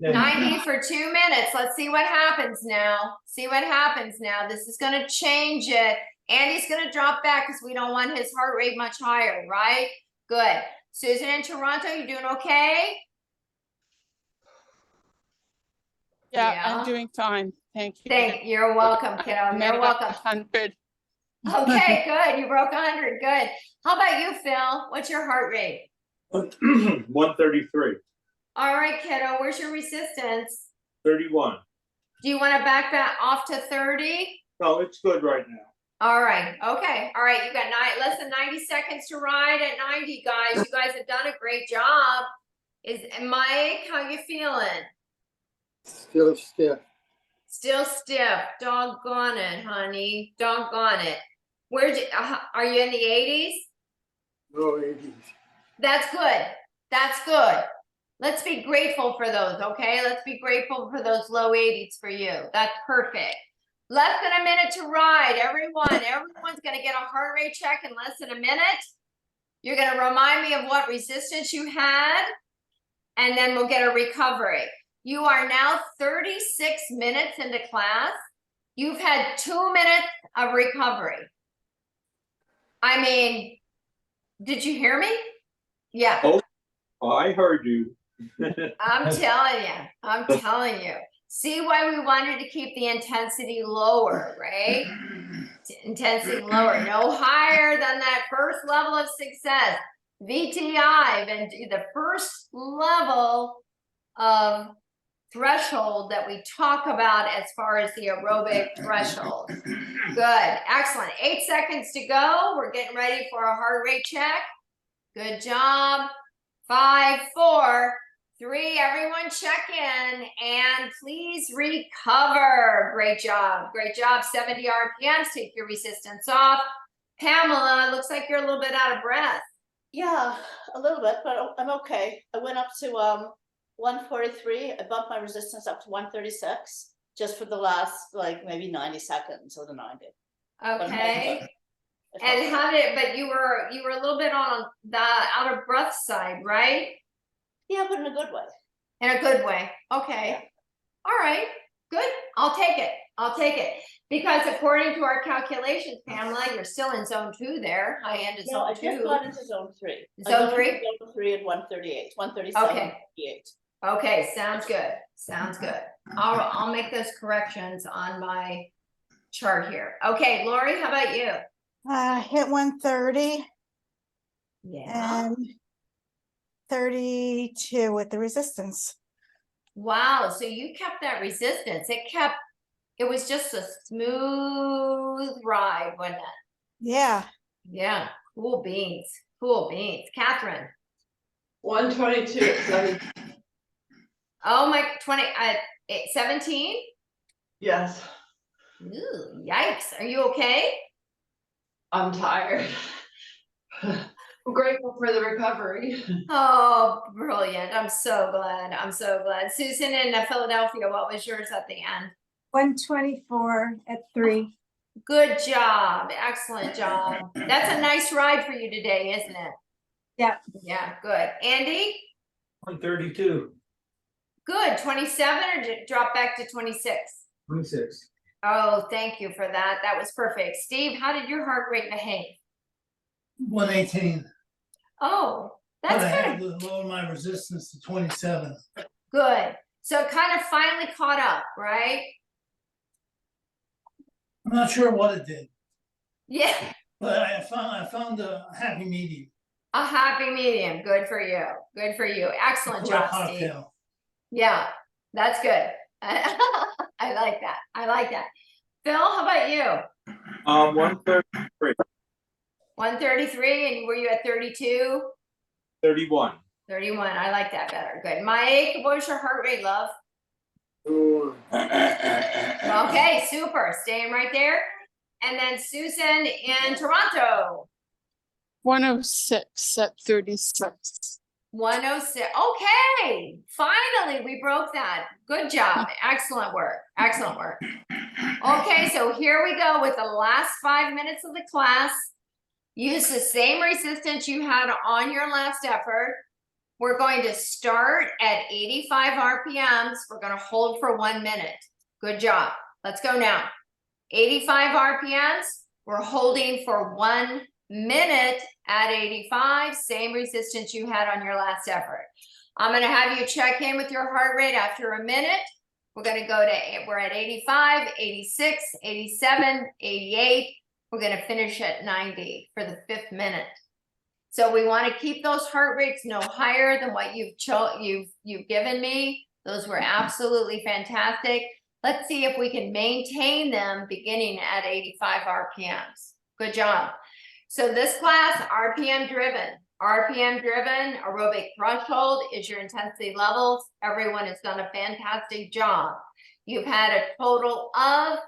Okay. 90 for 2 minutes. Let's see what happens now. This is gonna change it. Andy's gonna drop back because we don't want his heart rate much higher, right? Good. Susan in Toronto, you doing okay? Yeah, I'm doing fine. Thank you. You're welcome, kiddo. I'm at You're about welcome. 100. Okay, good. You broke 100. Good. How about you, Phil? What's your heart rate? 133. All right, kiddo. Where's your resistance? 31. Do you want to back that off to 30? No, it's good right now. All right, okay, all right, you got less than 90 seconds to ride at 90, guys. You guys have done a great job. Mike, how you feeling? Still stiff, Still stiff, doggone it, honey, doggone it. Are you in the 80s? low 80s. That's good, that's good. Let's be grateful for those, okay? Let's be grateful for those low 80s for you. That's perfect. Less than a minute to ride, everyone's gonna get a heart rate check in less than a minute. You're gonna remind me of what resistance you had, and then we'll get a recovery. You are now 36 minutes into class. You've had 2 minutes of recovery. I mean, did you hear me? Yeah. Oh, I heard you. I'm telling you. See why we wanted to keep the intensity lower, right? Intensity lower, no higher than that first level of success. VTI, and the first level of threshold that we talk about as far as the aerobic threshold. Good, excellent. 8 seconds to go. We're getting ready for a heart rate check. Good job. 5, 4, 3, everyone check in and please recover. Great job, 70 RPMs, take your resistance off. Pamela, looks like you're a little bit out of breath. Yeah, a little bit, but I'm okay. I went up to 143. I bumped my resistance up to 136 just for the last like maybe 90 seconds of the 90. Okay. And but you were a little bit on the out of breath side, right? Yeah, but in a good way. In a good way. Okay. Yeah. All right. Good. I'll take it. Because according to our calculations, Pamela, you're still in zone 2 there, high end of No, I zone just 2. got into zone 3. Zone 3? Zone 3 at 138, 137, Okay. 138. Okay, sounds good. I'll make those corrections on my chart here. Okay, Lori, how about you? Hit 130 Yeah. and 32 with the resistance. Wow, so you kept that resistance. It was just a smooth ride, wasn't it? Yeah. Yeah, cool beans. Catherine. 122 at 7. Oh my, 17? Yes, Ooh, yikes. Are you okay? I'm tired. I'm grateful for the recovery. Oh, brilliant. I'm so glad. Susan in Philadelphia, what was yours at the end? 124 at 3. Good job. Excellent job. That's a nice ride for you today, isn't it? Yeah. Yeah, good. Andy? 132, Good. 27 or did it drop back to 26? 26. Oh, thank you for that. That was perfect. Steve, how did your heart rate behave? 118. Oh, But I that's had good. to lower my resistance to 27. Good. So it kind of finally caught up, right? I'm not sure what it did, Yeah. but I found a happy medium. A happy medium. Good for you. Excellent job, Correct Steve. cocktail. Yeah, that's good. I like that. Phil, how about you? 133, 133, and were you at 32? 31. 31, I like that better. Good. Mike, what was your heart rate, love? 101. Okay, super. Staying right there. And then Susan in Toronto. 106 at 36. 106. Okay, finally we broke that. Good job. Excellent work. Okay, so here we go with the last 5 minutes of the class. Use the same resistance you had on your last effort. We're going to start at 85 RPMs. We're going to hold for 1 minute. Good job. Let's go now. 85 RPMs. We're holding for 1 minute at 85, same resistance you had on your last effort. I'm going to have you check in with your heart rate after a minute. We're going to we're at 85, 86, 87, 88. We're going to finish at 90 for the 5th minute. So we want to keep those heart rates no higher than what you've given me. Those were absolutely fantastic. Let's see if we can maintain them beginning at 85 RPMs. Good job. So this class, RPM driven, aerobic threshold is your intensity levels. Everyone has done a fantastic job. You've had a total of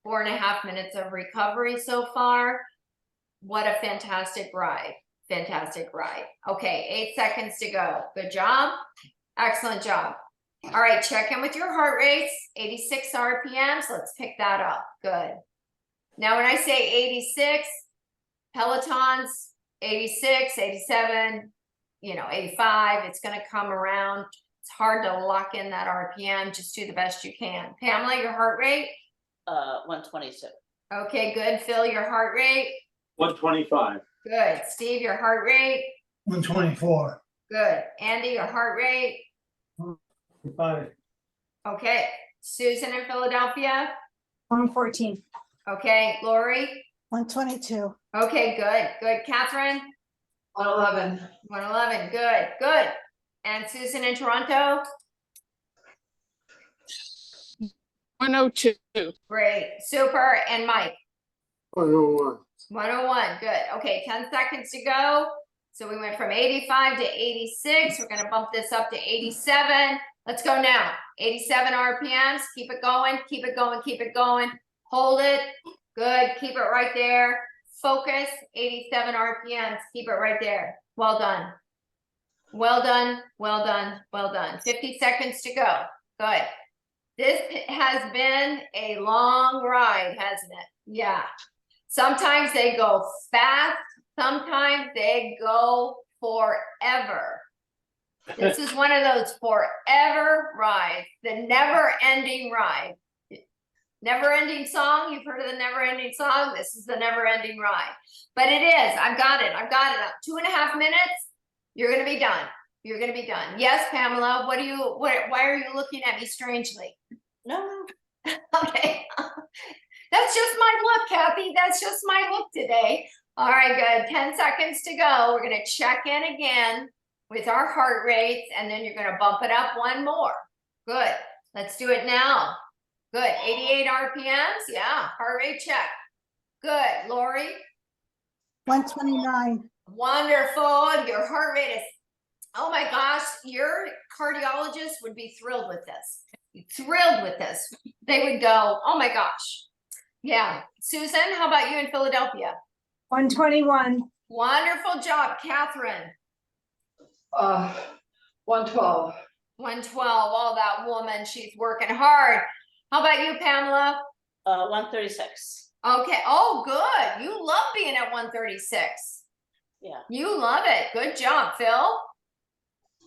4.5 minutes of recovery so far. What a fantastic ride. Fantastic ride. Okay, 8 seconds to go. Good job. Excellent job. All right, check in with your heart rates. 86 RPMs. Let's pick that up. Good. Now, when I say 86, Pelotons, 86, 87, 85, it's going to come around. It's hard to lock in that RPM. Just do the best you can. Pamela, your heart rate? 122. Okay, good. Phil, your heart rate? 125. Good. Steve, your heart rate? 124. Good. Andy, your heart rate? 5. Okay. Susan in Philadelphia? 114. Okay. Lori? 122. Okay, good. Good. Catherine? 111. 111. Good. Good. And Susan in Toronto? 102. Great. Super. And Mike? 101. 101. Good. Okay, 10 seconds to go. So we went from 85 to 86. We're going to bump this up to 87. Let's go now. 87 RPMs. Keep it going. Keep it going. Keep it going. Hold it. Good. Keep it right there. Focus. 87 RPMs. Keep it right there. Well done. Well done. Well done. Well done. 50 seconds to go. Good. This has been a long ride, hasn't it? Yeah. Sometimes they go fast. Sometimes they go forever. This is one of those forever rides, the never-ending ride. Never-ending song. You've heard of the never-ending song. This is the never-ending ride. But it is. I've got it. I've got it up. 2.5 minutes. You're going to be done. You're going to be done. Yes, Pamela. Why are you looking at me strangely? No, Okay. That's just my look, Kathy. That's just my look today. All right, good. 10 seconds to go. We're going to check in again with our heart rates, and then you're going to bump it up one more. Good. Let's do it now. Good. 88 RPMs. Yeah. Heart rate check. Good. Lori? 129. Wonderful. Your heart rate is, oh my gosh, your cardiologist would be thrilled with this. Thrilled with this. They would go, oh my gosh. Yeah. Susan, how about you in Philadelphia? 121. Wonderful job, Catherine. 112. 112. Oh, that woman, she's working hard. How about you, Pamela? 136. Okay. Oh, good. You love being at 136. Yeah. You love it. Good job, Phil.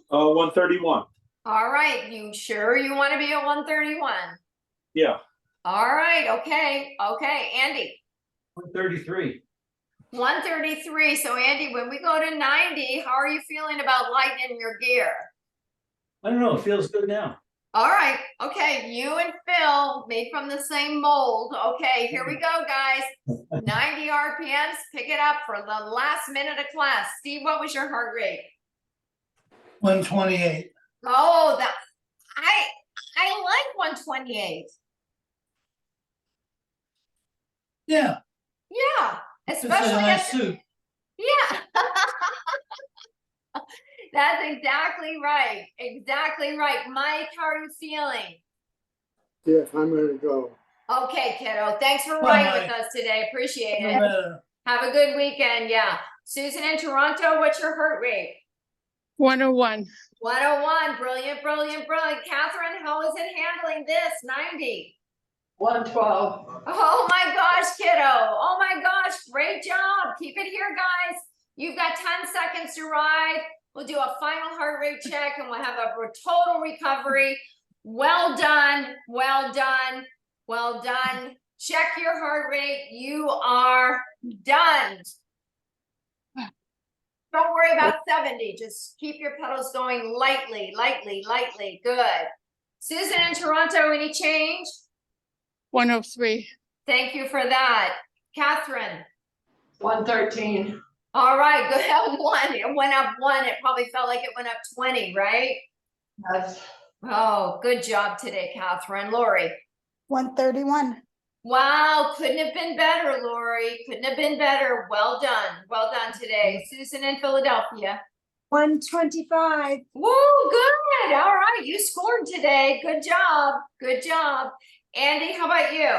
131. All right. You sure you want to be at 131? Yeah. All right. Okay. Okay. Andy. 133. 133. So Andy, when we go to 90, how are you feeling about lightening your gear? I don't know. It feels good now. All right. Okay. You and Phil made from the same mold. Okay. Here we go, guys. 90 RPMs. Pick it up for the last minute of class. Steve, what was your heart rate? 128. Oh, I like 128. Yeah. Yeah. It's a Especially at nice suit. yeah. That's exactly right. Exactly right. Mike, how are you feeling? Yes, I'm ready to go. Okay, kiddo. Thanks for Bye, riding with Mike. us today. Appreciate Feel it. better. Have a good weekend. Yeah. Susan in Toronto, what's your heart rate? 101. 101. Brilliant, brilliant, brilliant. Catherine, how is it handling this? 90. 112. Oh my gosh, kiddo. Oh my gosh. Great job. Keep it here, guys. You've got 10 seconds to ride. We'll do a final heart rate check and we'll have a total recovery. Well done. Well done. Well done. Check your heart rate. You are done. Don't worry about 70. Just keep your pedals going lightly, lightly, lightly. Good. Susan in Toronto, any change? 103. Thank you for that. Catherine. 113. All right, good. One. It went up 1. It probably felt like it went up 20, right? Yes. Oh, good job today, Catherine. Lori. 131. Wow, couldn't have been better, Lori. Couldn't have been better. Well done. Well done today. Susan in Philadelphia. 125. Woo, good. All right, you scored today. Good job. Good job. Andy, how about you?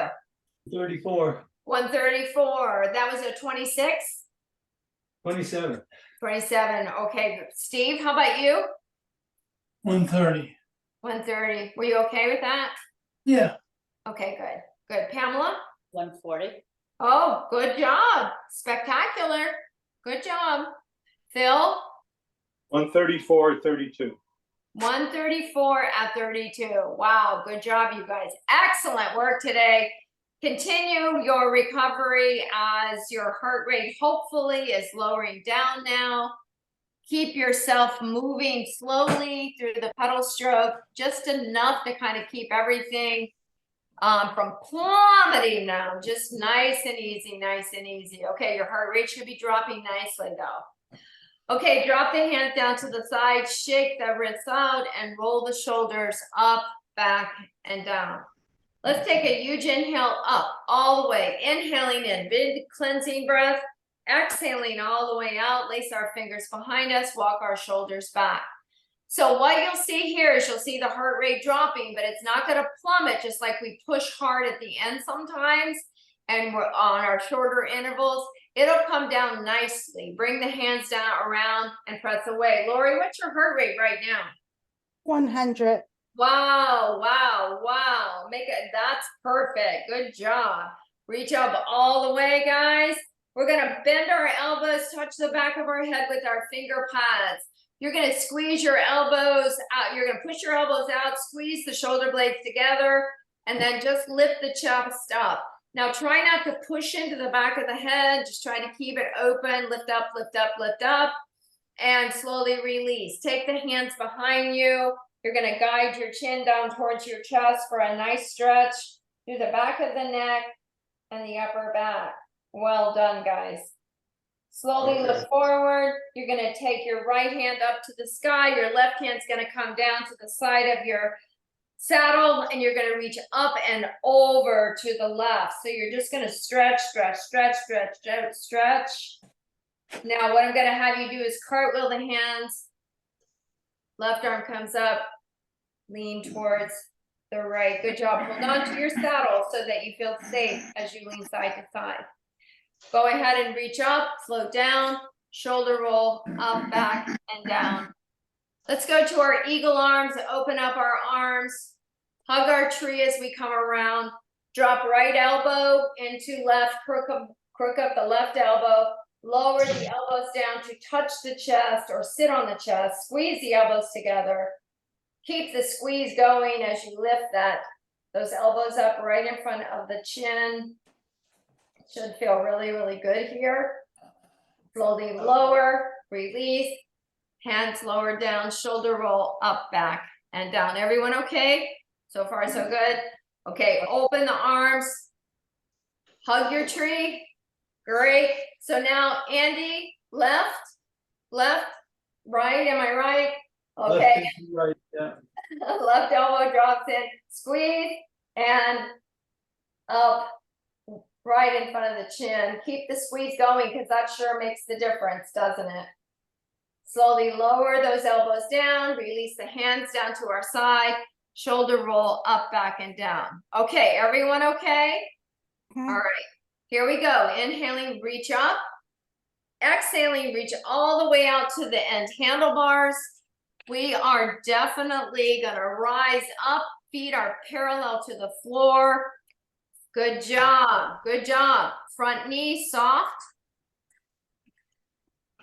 34, 134. That was a 26? 27. 27. Okay. Steve, how about you? 130. 130. Were you okay with that? Yeah, Okay, good. Good. Pamela? 140. Oh, good job. Spectacular. Good job. Phil? 134.32. 134 at 32. Wow, good job, you guys. Excellent work today. Continue your recovery as your heart rate hopefully is lowering down now. Keep yourself moving slowly through the pedal stroke, just enough to kind of keep everything from plummeting now. Just nice and easy, nice and easy. Okay, your heart rate should be dropping nicely though. Okay, drop the hands down to the side, shake the wrists out, and roll the shoulders up, back, and down. Let's take a huge inhale up, all the way. Inhaling in, big cleansing breath. Exhaling all the way out, lace our fingers behind us, walk our shoulders back. So what you'll see here is you'll see the heart rate dropping, but it's not gonna plummet just like we push hard at the end sometimes, and we're on our shorter intervals. It'll come down nicely. Bring the hands down around and press away. Lori, what's your heart rate right now? 100. Wow, wow, wow. Make it, that's perfect. Good job. Reach up all the way, guys. We're gonna bend our elbows, touch the back of our head with our finger pads. You're gonna squeeze your elbows out. You're gonna push your elbows out, squeeze the shoulder blades together, and then just lift the chest up. Now try not to push into the back of the head. Just try to keep it open. Lift up, lift up, lift up, and slowly release. Take the hands behind you. You're gonna guide your chin down towards your chest for a nice stretch through the back of the neck and the upper back. Well done, guys. Slowly look forward. You're gonna take your right hand up to the sky. Your left hand's gonna come down to the side of your saddle, and you're gonna reach up and over to the left. So you're just gonna stretch, stretch, stretch, stretch, stretch, stretch. Now what I'm gonna have you do is cartwheel the hands. Left arm comes up, lean towards the right. Good job. Hold on to your saddle so that you feel safe as you lean side to side. Go ahead and reach up, float down, shoulder roll, up, back, and down. Let's go to our eagle arms, open up our arms, hug our tree as we come around, drop right elbow into left, crook up the left elbow, lower the elbows down to touch the chest or sit on the chest, squeeze the elbows together. Keep the squeeze going as you lift those elbows up right in front of the chin. Should feel really, really good here. Slowly lower, release, hands lower down, shoulder roll up, back, and down. Everyone okay? So far, so good. Okay, open the arms, hug your tree. Great. So now, Andy, left, right, am I right? Okay. Left is right, yeah. Left elbow drops in, squeeze, and up. Right in front of the chin. Keep the squeeze going because that sure makes the difference, doesn't it? Slowly lower those elbows down, release the hands down to our side, shoulder roll up, back, and down. Okay, everyone okay? All right, here we go. Inhaling, reach up. Exhaling, reach all the way out to the end handlebars. We are definitely gonna rise up, feet are parallel to the floor. Good job, good job. Front knee soft.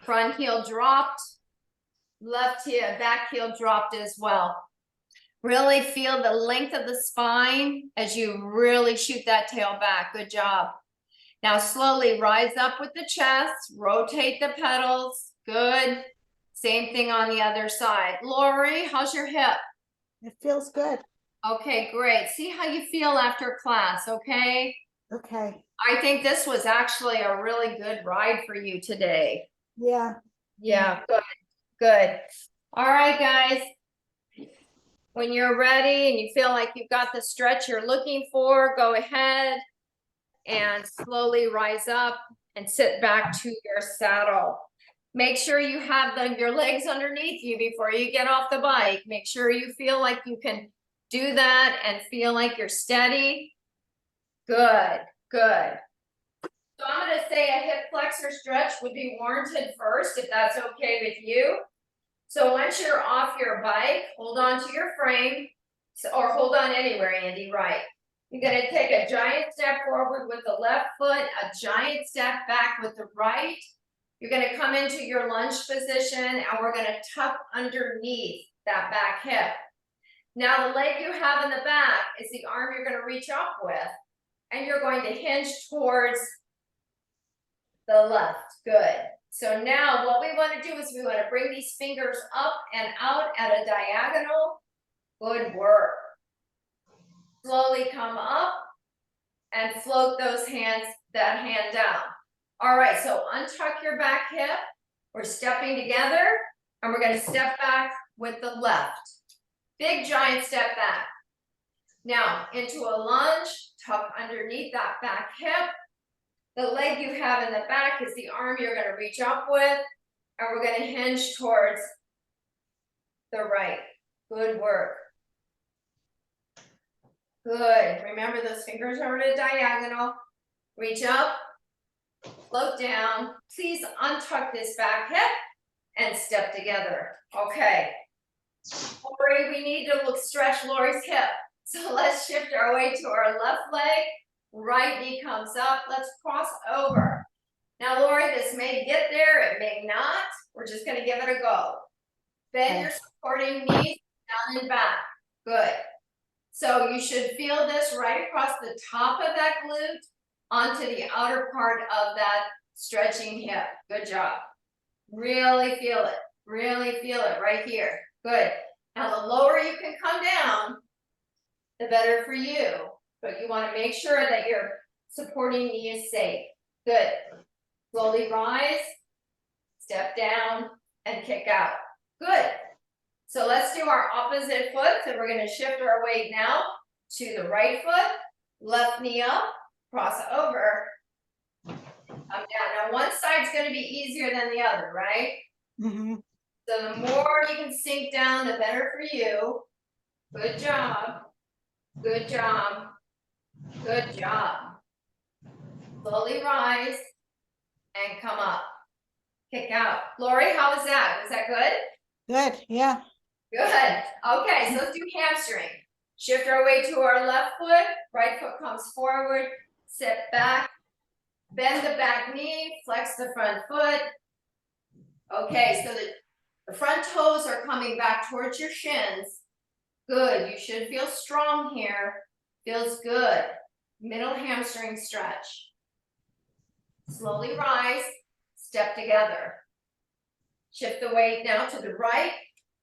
Front heel dropped. Left heel, back heel dropped as well. Really feel the length of the spine as you really shoot that tail back. Good job. Now slowly rise up with the chest, rotate the pedals. Good. Same thing on the other side. Lori, how's your hip? It feels good. Okay, great. See how you feel after class, okay? Okay. I think this was actually a really good ride for you today. Yeah. Yeah, good, good. All right, guys. When you're ready and you feel like you've got the stretch you're looking for, go ahead and slowly rise up and sit back to your saddle. Make sure you have your legs underneath you before you get off the bike. Make sure you feel like you can do that and feel like you're steady. Good, good. So I'm gonna say a hip flexor stretch would be warranted first, if that's okay with you. So once you're off your bike, hold on to your frame, or hold on anywhere, Andy, right? You're gonna take a giant step forward with the left foot, a giant step back with the right. You're gonna come into your lunge position and we're gonna tuck underneath that back hip. Now the leg you have in the back is the arm you're gonna reach up with, and you're going to hinge towards the left. Good. So now what we want to do is we want to bring these fingers up and out at a diagonal. Good work. Slowly come up and float that hand down. All right, so untuck your back hip. We're stepping together and we're going to step back with the left. Big giant step back. Now into a lunge, tuck underneath that back hip. The leg you have in the back is the arm you're going to reach up with, and we're going to hinge towards the right. Good work. Good. Remember those fingers are at a diagonal. Reach up, float down. Please untuck this back hip and step together. Okay. Lori, we need to stretch Lori's hip. So let's shift our way to our left leg. Right knee comes up. Let's cross over. Now, Lori, this may get there. It may not. We're just going to give it a go. Bend your supporting knees down and back. Good. So you should feel this right across the top of that glute onto the outer part of that stretching hip. Good job. Really feel it. Really feel it right here. Good. Now, the lower you can come down, the better for you. But you want to make sure that your supporting knee is safe. Good. Slowly rise, step down, and kick out. Good. So let's do our opposite foot. So we're going to shift our weight now to the right foot, left knee up, cross over, come down. Now one side's going to be easier than the other, right? Mm-hmm. So the more you can sink down, the better for you. Good job. Good job. Good job. Slowly rise and come up. Kick out. Lori, how was that? Was that good? Good, yeah. Good. Okay, so let's do hamstring. Shift our way to our left foot. Right foot comes forward. Sit back. Bend the back knee. Flex the front foot. Okay, so the front toes are coming back towards your shins. Good. You should feel strong here. Feels good. Middle hamstring stretch. Slowly rise, step together. Shift the weight now to the right,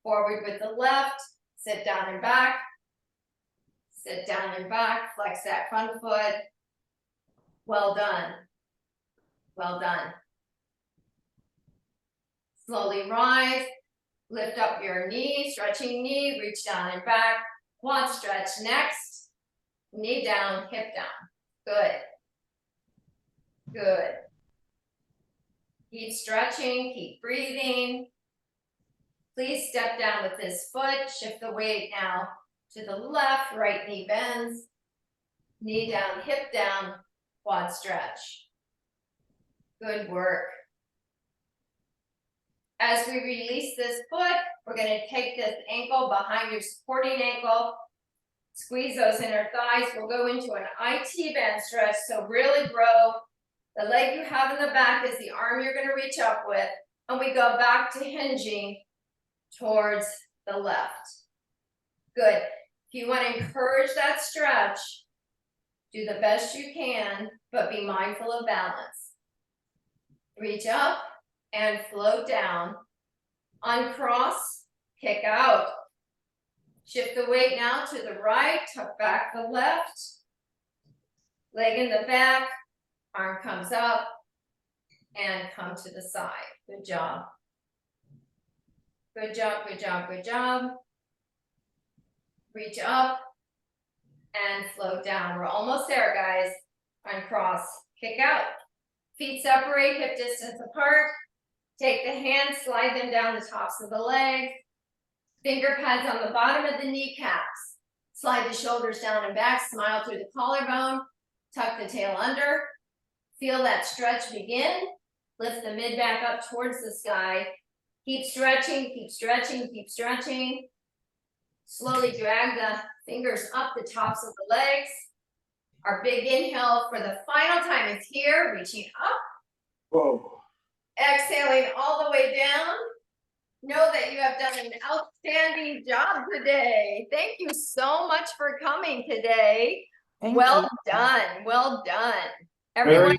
forward with the left, sit down and back. Sit down and back, flex that front foot. Well done. Well done. Slowly rise, lift up your knee, stretching knee, reach down and back. Quad stretch next. Knee down, hip down. Good. Good. Keep stretching, keep breathing. Please step down with this foot. Shift the weight now to the left, right knee bends. Knee down, hip down, quad stretch. Good work. As we release this foot, we're going to take this ankle behind your supporting ankle. Squeeze those inner thighs. We'll go into an IT band stretch. So really grow. The leg you have in the back is the arm you're going to reach up with. And we go back to hinging towards the left. Good. If you want to encourage that stretch, do the best you can, but be mindful of balance. Reach up and float down. Uncross, kick out. Shift the weight now to the right, tuck back the left. Leg in the back, arm comes up, and come to the side. Good job. Good job, good job, good job. reach up, and float down. We're almost there, guys. Uncross, kick out. Feet separate, hip distance apart. Take the hands, slide them down the tops of the legs. Finger pads on the bottom of the kneecaps. Slide the shoulders down and back, smile through the collarbone. Tuck the tail under. Feel that stretch begin. Lift the mid back up towards the sky. Keep stretching, keep stretching, keep stretching. Slowly drag the fingers up the tops of the legs. Our big inhale for the final time is here, reaching up. Whoa. Exhaling all the way down. Know that you have done an outstanding job today. Thank you so much for coming today. Thank Well you. done, well done. Very Everyone